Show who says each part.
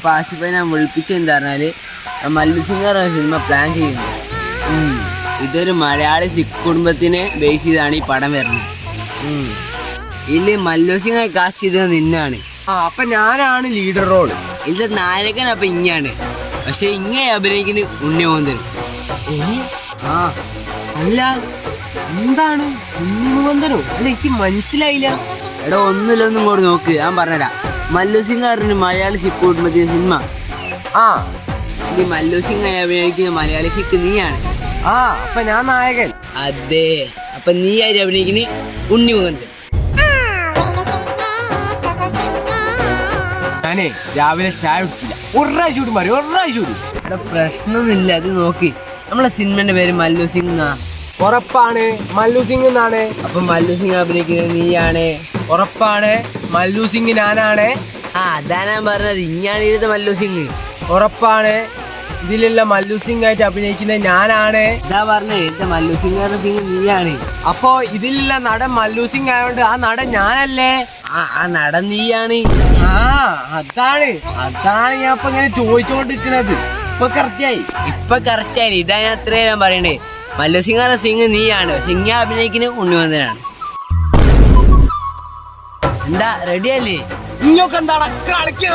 Speaker 1: അപ്പൊ ആസിഫെ ഞാൻ വിളിപ്പിച്ചെന്താ പറഞ്ഞാല് മല്ലു സിംഗ് സിനിമ പ്ലാൻ ചെയ്യുന്നത്. ഇതൊരു മലയാളി സിഖ് കുടുംബത്തിനെ ബേസ് ചെയ്താണ് ഈ പടം വരുന്നത്. ഇതില് മല്ലു സിംഗ് കാസ്റ്റ് ചെയ്തത് നിന്നാണ്.
Speaker 2: അപ്പൊ ഞാനാണ് ലീഡർ റോള്.
Speaker 1: ഇതിന്റെ നായകൻ അപ്പൊ ഇങ്ങാണ്. പക്ഷെ ഇങ്ങനെ അഭിനയിക്കുന്ന ഉണ്ണിമോന്തൻ.
Speaker 2: അല്ല എന്താണ് ഉണ്ണിമോന്തനോ? അല്ല എനിക്ക് മനസ്സിലായില്ല.
Speaker 1: എടാ ഒന്നും കൂടെ നോക്ക്, ഞാൻ പറഞ്ഞുതരാം. മല്ലു സിംഗ് പറഞ്ഞ മലയാളി സിഖ് കുടുംബത്തിന്റെ സിനിമ. ഇതിൽ മല്ലു സിംഗ് അഭിനയിക്കുന്ന മലയാളി സിഖ് നീയാണ്.
Speaker 2: അപ്പൊ ഞാൻ നായകൻ.
Speaker 1: അതെ, അപ്പൊ നീ ആയിട്ട് അഭിനയിക്കുന്ന ഉണ്ണിമുഖന്തൻ.
Speaker 2: ഞാനേ രാവിലെ ചായ കുടിച്ചില്ല. ഒരാഴ്ച മാറി
Speaker 1: പ്രശ്നമൊന്നുമില്ല, അത് നോക്കി. നമ്മളെ സിനിമന്റെ പേര് മല്ലു സിംഗ് എന്നാ.
Speaker 2: ഉറപ്പാണ് മല്ലു സിംഗ് എന്നാണ്.
Speaker 1: അപ്പൊ മല്ലു സിംഗ് അഭിനയിക്കുന്നത് നീയാണ്.
Speaker 2: ഉറപ്പാണ് മല്ലു സിംഗ് ഞാനാണ്.
Speaker 1: അതാ ഞാൻ പറഞ്ഞത്, ഇങ്ങാണ് ഇതിലത്തെ മല്ലു സിംഗ്.
Speaker 2: ഉറപ്പാണ് ഇതിലുള്ള മല്ലു സിംഗ് ആയിട്ട് അഭിനയിക്കുന്നത് ഞാനാണ്.
Speaker 1: ഇതാ പറഞ്ഞത്, ഇതിലത്തെ മല്ലു സിംഗ് നീയാണ്.
Speaker 2: അപ്പൊ ഇതിലുള്ള നടൻ മല്ലു സിംഗ് ആയതുകൊണ്ട് ആ നടൻ ഞാനല്ലേ?
Speaker 1: ആ നടൻ നീയാണ്.
Speaker 2: അതാണ് ഞാൻ ഇപ്പൊ ഇങ്ങനെ ചോദിച്ചോണ്ടിരിക്കണത്. ഇപ്പൊ കറക്റ്റായി.
Speaker 1: ഇതാ ഞാൻ അത്രയും പറയണേ. മല്ലു സിംഗ് നീയാണ്. പക്ഷെ ഇങ്ങനെ അഭിനയിക്കുന്നത് ഉണ്ണിമോന്തനാണ്. എന്താ റെഡിയല്ലേ?
Speaker 2: ഇങ്ങൊക്കെ എന്താടാ കളിക്കുക?